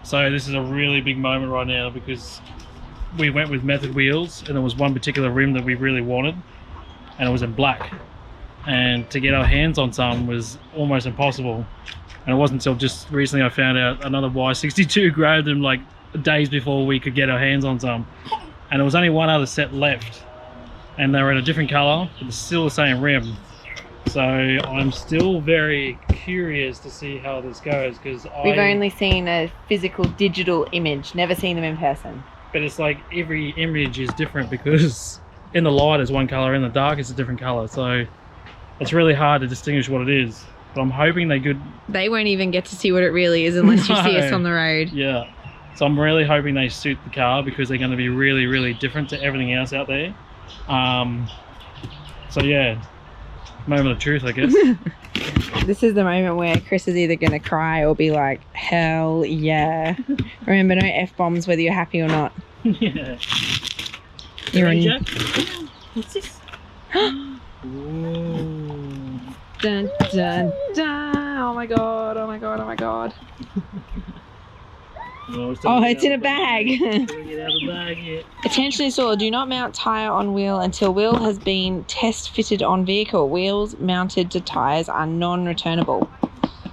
So this is a really big moment right now because we went with method wheels and there was one particular rim that we really wanted and it was in black. And to get our hands on some was almost impossible. And it wasn't until just recently I found out another Y62 grabbed them like days before we could get our hands on some. And there was only one other set left. And they were in a different color, but it's still the same rim. So I'm still very curious to see how this goes because we've only seen a physical digital image, never seen them in person. But it's like every image is different because in the light is one color, in the dark it's a different color. So it's really hard to distinguish what it is. But I'm hoping they won't even get to see what it really is unless you see us on the road. Yeah. So I'm really hoping they suit the car because they're going to be really, really different to everything else out there. So yeah, moment of truth, I guess. This is the moment where Chris is either going to cry or be like, hell yeah. Remember, no F-bombs whether you're happy or not. Yeah. You're on... Jack? What's this? Dun, dun, dun. Oh my god, oh my god, oh my god. Oh, it's in a bag. Get out of the bag yet. Attention installer, do not mount tyre on wheel until wheel has been test fitted on vehicle. Wheels mounted to tyres are non-returnable.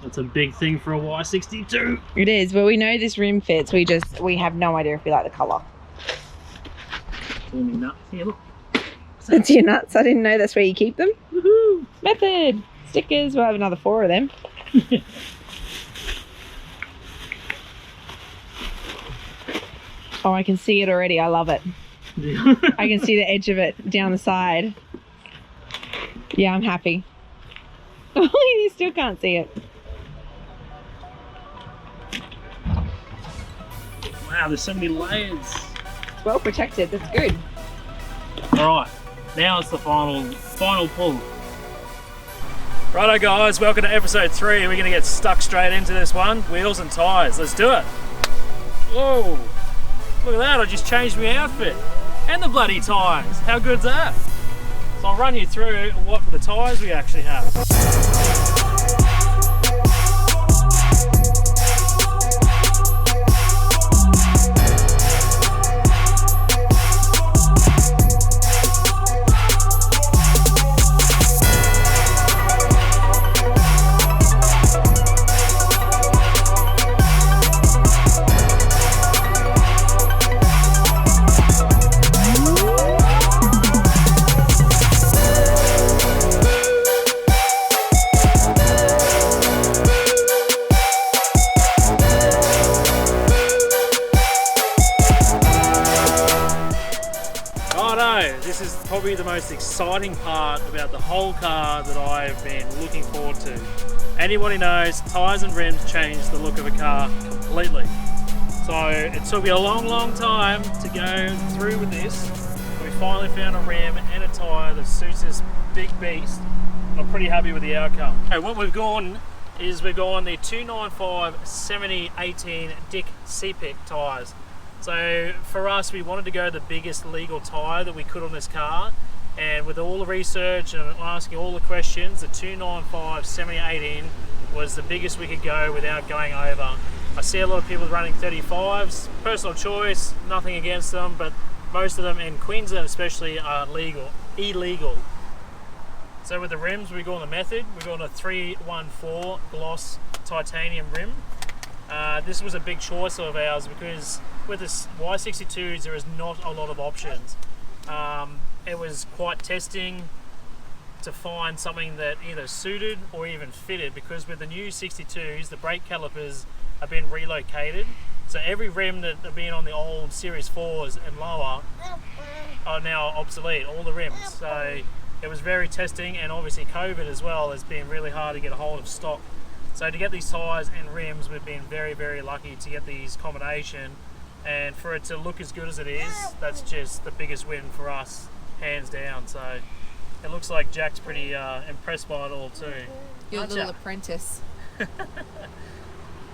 That's a big thing for a Y62. It is, but we know this rim fits. We have no idea if we like the colour. Nuts. Here, look. That's your nuts. I didn't know that's where you keep them. Woohoo! Method stickers. We'll have another 4 of them. Oh, I can see it already. I love it. I can see the edge of it down the side. Yeah, I'm happy. You still can't see it. Wow, there's so many layers. It's well protected. That's good. All right, now it's the final pull. Righto guys, welcome to episode 3. We're gonna get stuck straight into this one. Wheels and tyres, let's do it. Whoa, look at that, I just changed my outfit. And the bloody tyres, how good's that? So I'll run you through what the tyres we actually have. This is probably the most exciting part about the whole car that I've been looking forward to. Anybody knows, tyres and rims change the look of a car completely. So it took me a long time to go through with this. We finally found a rim and a tyre that suits this big beast. I'm pretty happy with the outcome. Okay, what we've gone is we've gone the 295 70/18 Dick Cepek tyres. So for us, we wanted to go the biggest legal tyre that we could on this car, and with all the research and asking all the questions, the 295 70/18 was the biggest we could go without going over. I see a lot of people running 35s, personal choice, nothing against them, but most of them in Queensland especially are illegal. So with the rims, we go on the method, we go on a 314 gloss titanium rim. This was a big choice of ours because with this Y62s there is not a lot of options. It was quite testing to find something that either suited or even fitted, because with the new 62s the brake calipers have been relocated, so every rim that have been on the old Series 4s and lower are now obsolete, all the rims. So it was very testing, and obviously COVID as well has been really hard to get a hold of stock. So to get these tyres and rims, we've been very lucky to get these combination, and for it to look as good as it is, that's just the biggest win for us, hands down. So it looks like Jack's pretty impressed by it all too. Your little apprentice.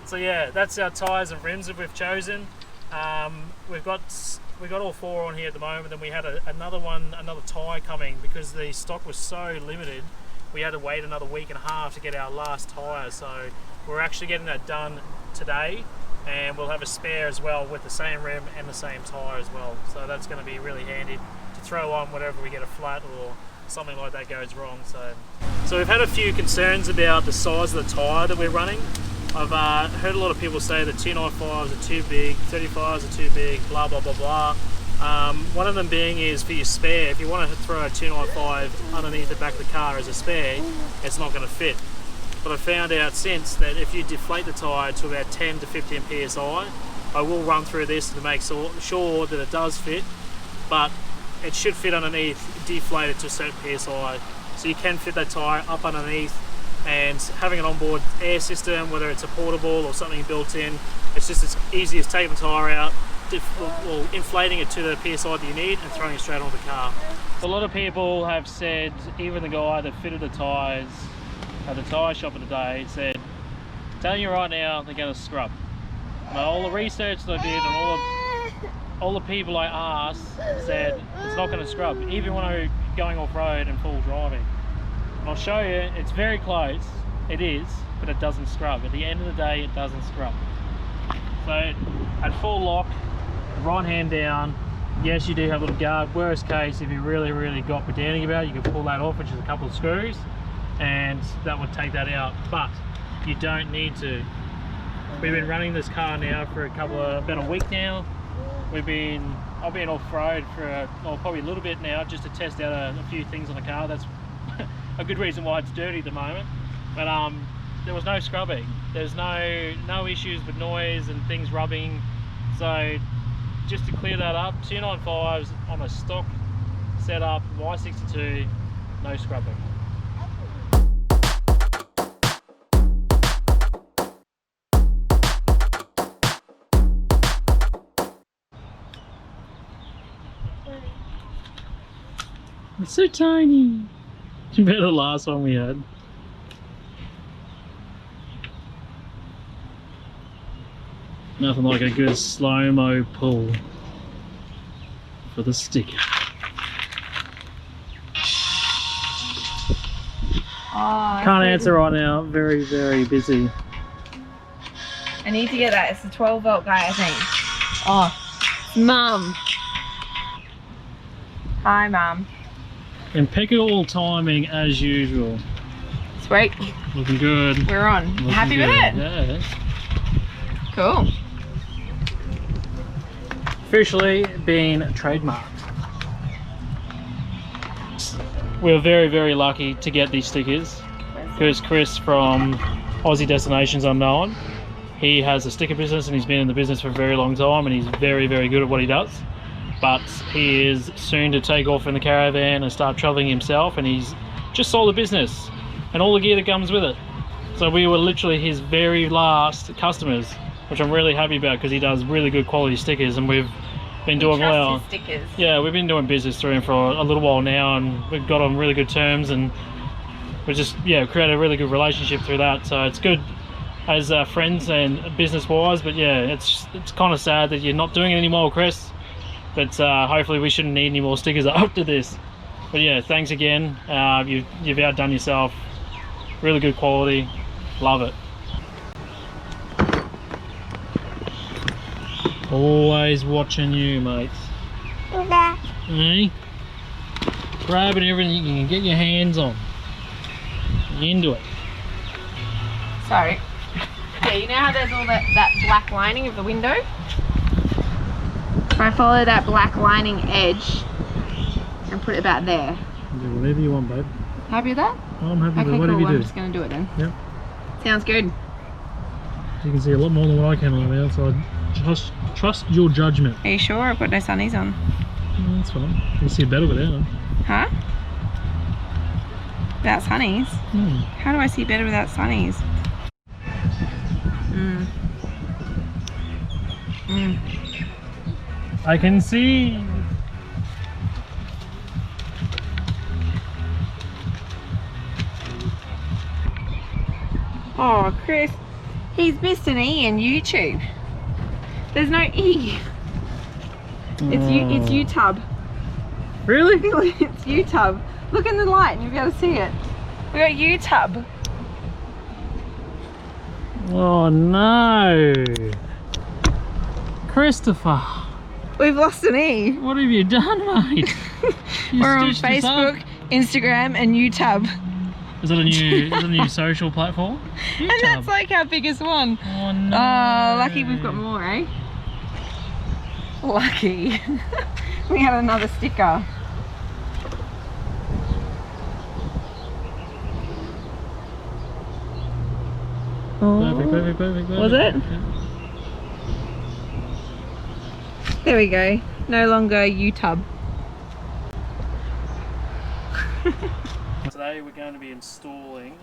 So yeah, that's our tyres and rims that we've chosen. We've got all 4 on here at the moment, and we had another tyre coming because the stock was so limited. We had to wait another week and a half to get our last tyre, so we're actually getting that done today. and we'll have a spare as well with the same rim and the same tyre as well. So that's going to be really handy to throw on whenever we get a flat or something like that goes wrong. So we've had a few concerns about the size of the tyre that we're running. I've heard a lot of people say that 295s are too big, 35s are too big, blah blah blah blah. One of them being is for your spare. If you want to throw a 295 underneath the back of the car as a spare, it's not going to fit. But I found out since that if you deflate the tyre to about 10 to 15 psi, I will run through this to make sure that it does fit, but it should fit underneath deflated to a certain psi. So you can fit that tyre up underneath, and having an onboard air system, whether it's a portable or something built in, it's just as easy as taking the tyre out, inflating it to the PSI that you need and throwing it straight on the car. A lot of people have said, even the guy that fitted the tyres at the tyre shop of the day said, telling you right now, they're going to scrub. And all the research that I did and all the people I asked said it's not going to scrub, even when I'm going off-road and full driving. And I'll show you, it's very close, it is, but it doesn't scrub. At the end of the day, it doesn't scrub. So at full lock, right hand down, yes, you do have a little guard. Worst case, if you really got pedantic about it, you can pull that off, which is a couple of screws, and that would take that out, but you don't need to. We've been running this car now for about a week now. I've been off-road for probably a little bit now, just to test out a few things on the car. That's a good reason why it's dirty at the moment. But there was no scrubbing. There's no issues with noise and things rubbing. So just to clear that up, 295s on a stock setup, Y62, no scrubbing. It's so tiny. Compared to the last one we had. Nothing like a good slow-mo pull for the sticker. Oh, can't answer right now. Very busy. I need to get that. It's the 12 volt guy, I think. Oh, Mum. Hi, Mum. Impeccable timing as usual. Sweet. Looking good. We're on. Looking Happy good. with it? Yeah. Cool. Officially been trademarked. We were very lucky to get these stickers because Chris from Aussie Destinations Unknown, he has a sticker business and he's been in the business for a very long time, and he's very good at what he does. But he is soon to take off in the caravan and start traveling himself, and he's just sold the business and all the gear that comes with it. So we were literally his very last customers, which I'm really happy about because he does really good quality stickers, and we've been doing well. Stickers. Yeah, we've been doing business through him for a little while now, and we've got on really good terms, and we just created a really good relationship through that. So it's good as friends and business wise, but yeah, it's kind of sad that you're not doing it anymore, Chris. But hopefully we shouldn't need any more stickers after this. But yeah, thanks again. You've outdone yourself. Really good quality. Love it. Always watching you, mates. Hey? Grabbing everything you can get your hands on. Get into it. Sorry. Yeah, you know how there's all that black lining of the window? If I follow that black lining edge and put it about there. Do whatever you want, babe. Happy with that? I'm happy Okay, with whatever cool. you do. I'm just going to do it then. Yep. Sounds good. You can see a lot more than what I can on the outside. Trust your judgment. Are you sure? I've got no sunnies on. Yeah, that's fine. You can see better without them. Huh? Without sunnies? How do I see better without sunnies? I can see. Oh, Chris, he's missed an E in YouTube. There's no E. It's YouTube. Really? It's YouTube. Look in the light and you'll be able to see it. We got YouTube. Oh no. Christopher, We've lost an E. what have you done, mate? You We're on stitched us up. Facebook, Instagram, and YouTube. Is it a new social platform? And that's like our biggest one. Oh no. Oh, lucky we've got more, eh? Lucky. We had another sticker. Oh. Perfect. Was it? There we go. No longer YouTube. Today we're going to be installing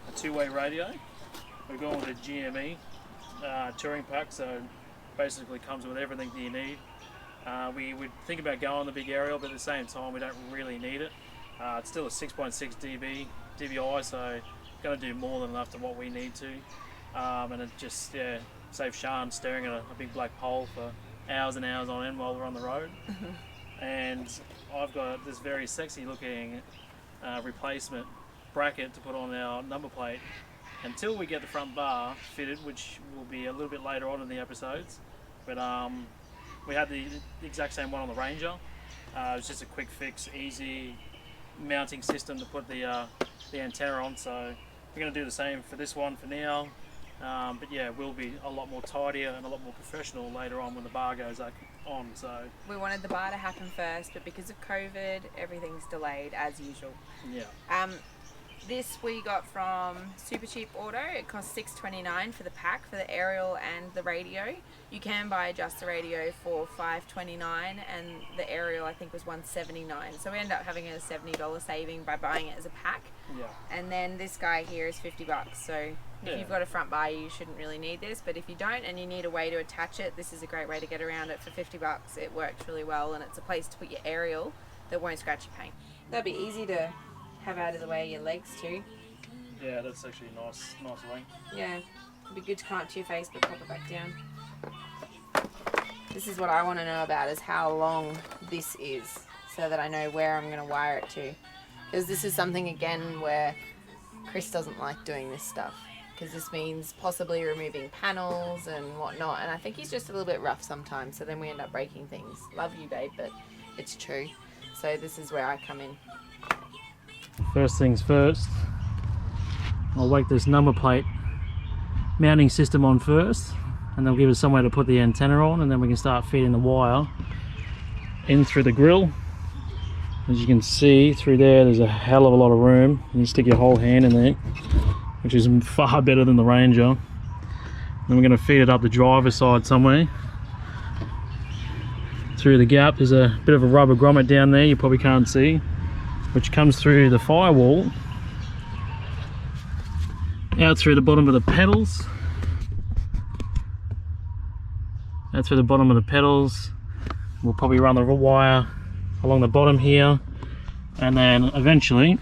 a two-way radio. We're going with a GME touring pack, so basically comes with everything that you need. We would think about going the big aerial, but at the same time we don't really need it. It's still a 6.6 dBi, so going to do more than enough to what we need to. And it just saves Sean staring at a big black pole for hours and hours on end while we're on the road. And I've got this very sexy looking replacement bracket to put on our number plate until we get the front bar fitted, which will be a little bit later on in the episodes. But we had the exact same one on the Ranger. It was just a quick fix, easy mounting system to put the antenna on, so we're going to do the same for this one for now. But yeah, we'll be a lot more tidier and a lot more professional later on when the bar goes on. So we wanted the bar to happen first, but because of COVID, everything's delayed as usual. Yeah. This we got from Super Cheap Auto. It costs $6.29 for the pack for the aerial and the radio. You can buy just the radio for $5.29, and the aerial I think was $179. So we ended up having a $70 saving by buying it as a pack. Yeah. And then this guy here is $50. So if you've got a front bar, you shouldn't really need this. But if you don't and you need a way to attach it, this is a great way to get around it for $50. It works really well, and it's a place to put your aerial that won't scratch your paint. That'd be easy to have out of the way of your legs too. Yeah, that's actually a nice length. Yeah, it'd be good to come up to your face but pop it back down. This is what I want to know about, is how long this is, so that I know where I'm going to wire it to. Because this is something again where Chris doesn't like doing this stuff, because this means possibly removing panels and whatnot, and I think he's just a little bit rough sometimes, so then we end up breaking things. Love you, babe, but it's true. So this is where I come in. First things first, I'll whack this number plate mounting system on first, and they'll give us somewhere to put the antenna on, and then we can start feeding the wire in through the grill. As you can see through there's a hell of a lot of room. You can stick your whole hand in there, which is far better than the Ranger. Then we're going to feed it up the driver's side somewhere. Through the gap there's a bit of a rubber grommet down there you probably can't see, which comes through the firewall out through the bottom of the pedals. Out through the bottom of the pedals. We'll probably run the wire along the bottom here, and then eventually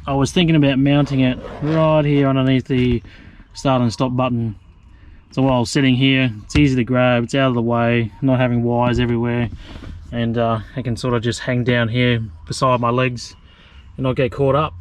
I was thinking about mounting it right here underneath the start and stop button. So while I was sitting here, it's easy to grab, it's out of the way, not having wires everywhere, and I can sort of just hang down here beside my legs and not get caught up.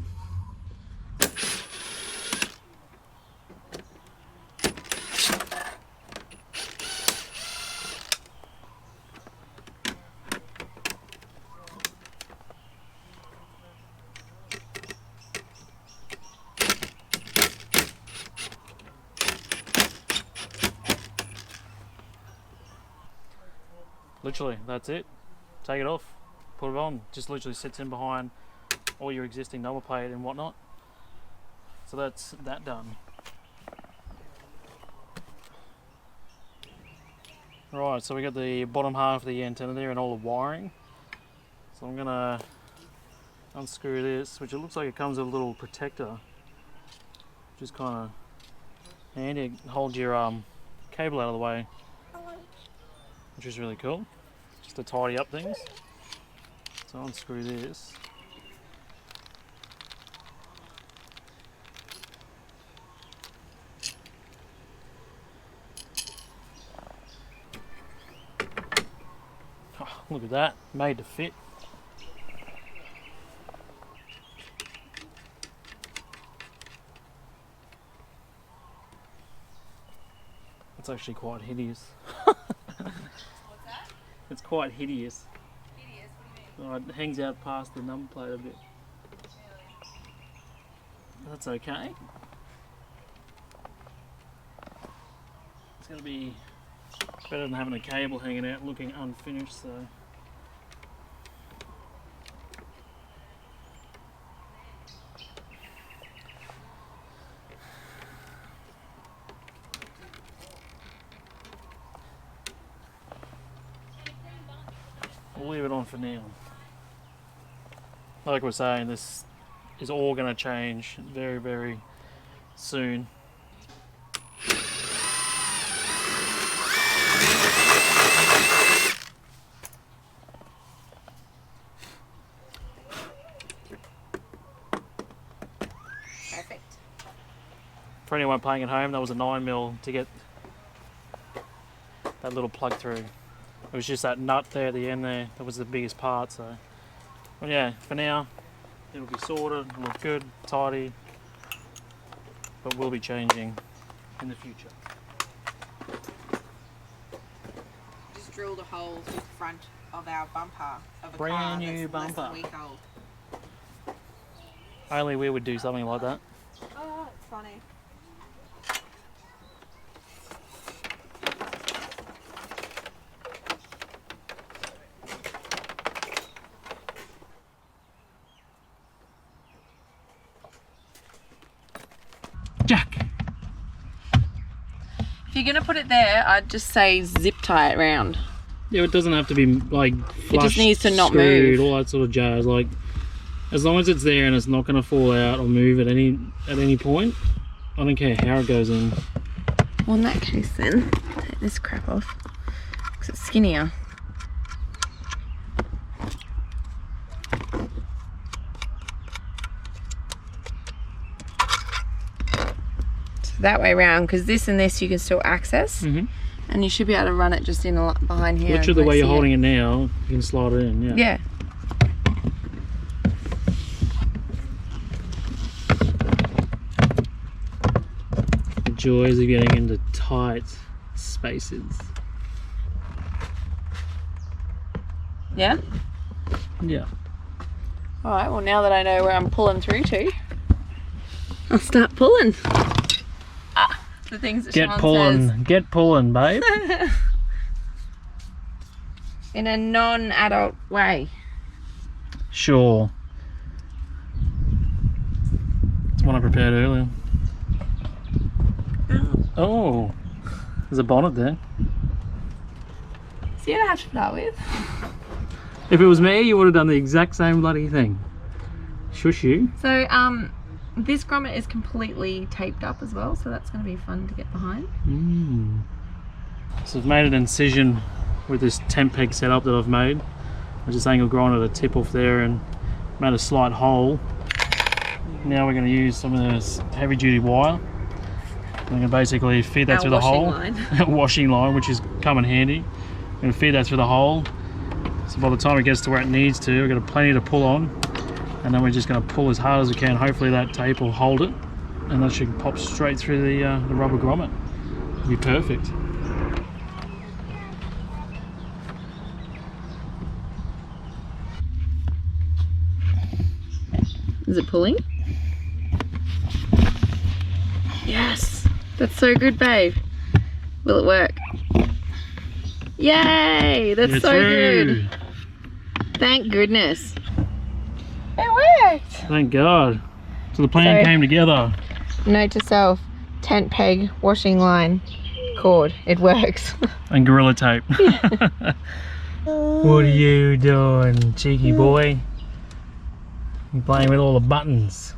Literally, that's it. Take it off, put it on. Just literally sits in behind all your existing number plate and whatnot. So that's that done. Right, so we got the bottom half of the antenna there and all the wiring. So I'm gonna unscrew this, which it looks like it comes with a little protector, which is kind of handy. It holds your cable out of the way, which is really cool, just to tidy up things. So I'll unscrew this. Oh, look at that, made to fit. It's actually quite hideous. It's quite hideous. Oh, it hangs out past the number plate a bit. That's okay. It's going to be better than having a cable hanging out looking unfinished, so. We'll leave it on for now. Like we're saying, this is all going to change very, very soon. Perfect. For anyone playing at home, that was a 9mm to get that little plug through. It was just that nut there at the end there that was the biggest part. So, but yeah, for now it'll be sorted, it'll look good, tidy, but we'll be changing in the future. Just drilled a hole through the front of our bumper of a Brand car new that's less than bumper. a week old. Only we would do something like that. Oh, it's funny. Jack! If you're gonna put it there, I'd just say zip tie it round. Yeah, it doesn't have to be like flush, It just needs to not screwed, move. all that sort of jazz. Like, as long as it's there and it's not going to fall out or move at any point, I don't care how it goes in. Well, in that case then, take this crap off, because it's skinnier. So that way round, because this and this you can still access, and you should be able to run it just in behind here. Literally the way you're holding it now, you can slide it in, yeah. Yeah. The joys of getting into tight spaces. Yeah? Yeah. Alright, well now that I know where I'm pulling through to, I'll start pulling. Ah, the things that Get Sean pulling, says. get pulling, babe. In a non-adult way. Sure. It's one I prepared earlier. Oh, there's a bonnet there. See what I have to start with? If it was me, you would have done the exact same bloody thing. Shush you. So, this grommet is completely taped up as well, so that's going to be fun to get behind. So I've made an incision with this temp peg setup that I've made. I just angle grinded a tip off there and made a slight hole. Now we're going to use some of this heavy duty wire. I'm going to basically feed that Our through the hole. line. Washing line, which is come in handy. I'm going to feed that through the hole. So by the time it gets to where it needs to, we've got plenty to pull on. And then we're just going to pull as hard as we can. Hopefully that tape will hold it. And that should pop straight through the rubber grommet. It'll be perfect. Is it pulling? Yes! That's so good, babe. Will it work? Yay! That's so good. Thank goodness. It worked! Thank God. So the plan came together. Note to self, tent peg, washing line, cord. It works. And Gorilla Tape. What are you doing, cheeky boy? You're playing with all the buttons.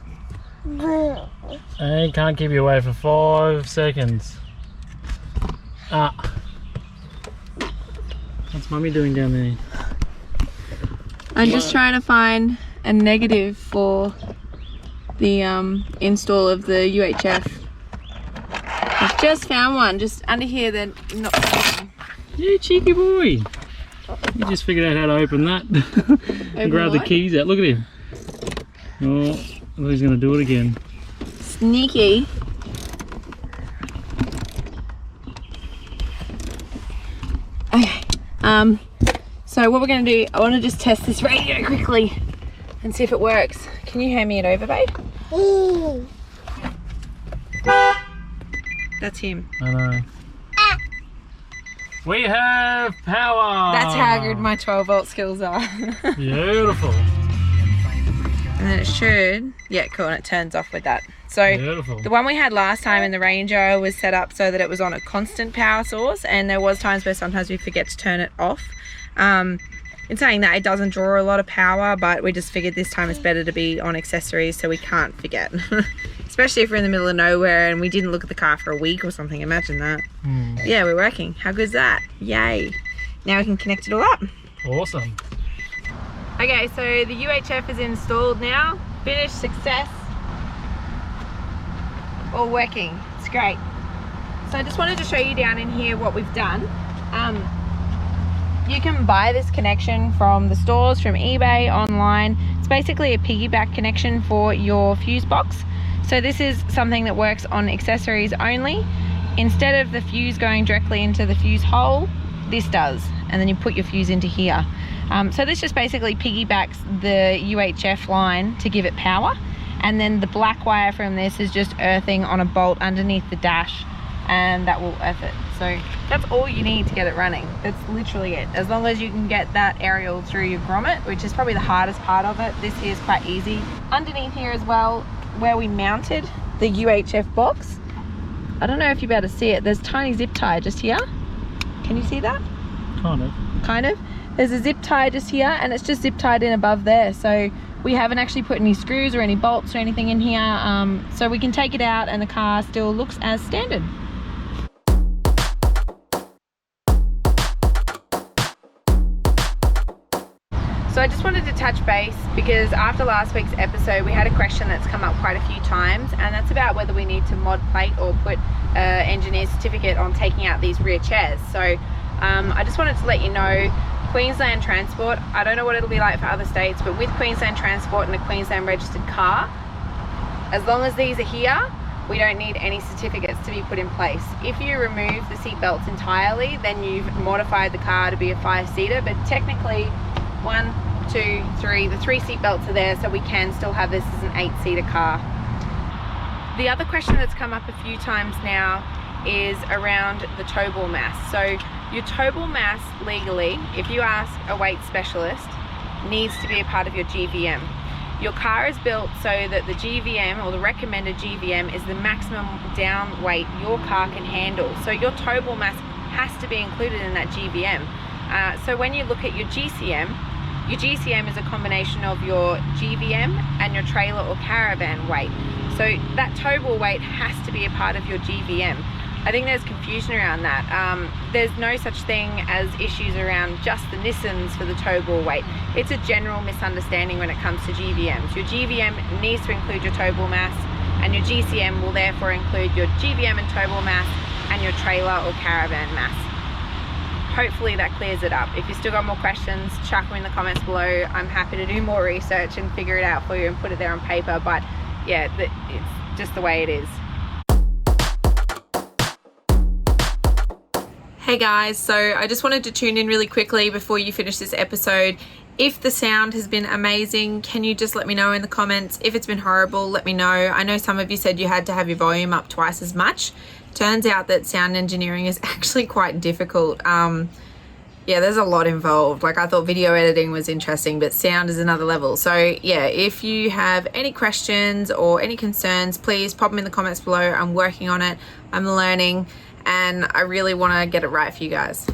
I can't keep you away for 5 seconds. Ah. What's Mummy doing down there? I'm just trying to find a negative for the install of the UHF. I've just found one, just under here. They're not. Yeah, cheeky boy. You just figured out how to open that. And grab the keys out. Look at him. Oh, he's going to do it again. Sneaky. Okay. So what we're going to do, I want to just test this radio quickly and see if it works. Can you hand me it over, babe? That's him. I know. We have power! That's how good my 12 volt skills are. Beautiful. And then it should, yeah, cool, and it turns off with that. So Beautiful. The one we had last time in the Ranger was set up so that it was on a constant power source, and there was times where sometimes we forget to turn it off. In saying that, it doesn't draw a lot of power, but we just figured this time it's better to be on accessories so we can't forget. Especially if we're in the middle of nowhere and we didn't look at the car for a week or something. Imagine that. Yeah, we're working. How good is that? Yay. Now we can connect it all up. Awesome. Okay, so the UHF is installed now. Finished, success. All working. It's great. So I just wanted to show you down in here what we've done. You can buy this connection from the stores, from eBay, online. It's basically a piggyback connection for your fuse box. So this is something that works on accessories only. Instead of the fuse going directly into the fuse hole, this does. And then you put your fuse into here. So this just basically piggybacks the UHF line to give it power. And then the black wire from this is just earthing on a bolt underneath the dash, and that will earth it. So that's all you need to get it running. That's literally it. As long as you can get that aerial through your grommet, which is probably the hardest part of it, this here is quite easy. Underneath here as well, where we mounted the UHF box, I don't know if you'll be able to see it, there's a tiny zip tie just here. Can you see that? Kind of. There's a zip tie just here, and it's just zip tied in above there. So we haven't actually put any screws or any bolts or anything in here, so we can take it out and the car still looks as standard. So I just wanted to touch base because after last week's episode we had a question that's come up quite a few times, and that's about whether we need to mod plate or put engineer certificate on taking out these rear chairs. So I just wanted to let you know, Queensland Transport, I don't know what it'll be like for other states, but with Queensland Transport and a Queensland registered car, as long as these are here, we don't need any certificates to be put in place. If you remove the seat belts entirely, then you've modified the car to be a 5-seater, but technically 1, 2, 3, the 3 seat belts are there, so we can still have this as an 8-seater car. The other question that's come up a few times now is around the tow ball mass. So your tow ball mass legally, if you ask a weight specialist, needs to be a part of your GVM. Your car is built so that the GVM, or the recommended GVM, is the maximum down weight your car can handle. So your tow ball mass has to be included in that GVM. So when you look at your GCM is a combination of your GVM and your trailer or caravan weight. So that tow ball weight has to be a part of your GVM. I think there's confusion around that. There's no such thing as issues around just the Nissans for the tow ball weight. It's a general misunderstanding when it comes to GVMs. Your GVM needs to include your tow ball mass, and your GCM will therefore include your GVM and tow ball mass and your trailer or caravan mass. Hopefully that clears it up. If you still got more questions, chuck them in the comments below. I'm happy to do more research and figure it out for you and put it there on paper, but yeah, it's just the way it is. Hey guys, so I just wanted to tune in really quickly before you finish this episode. If the sound has been amazing, can you just let me know in the comments? If it's been horrible, let me know. I know some of you said you had to have your volume up twice as much. Turns out that sound engineering is actually quite difficult. Yeah, there's a lot involved. Like, I thought video editing was interesting, but sound is another level. So yeah, if you have any questions or any concerns, please pop them in the comments below. I'm working on it, I'm learning, and I really want to get it right for you guys.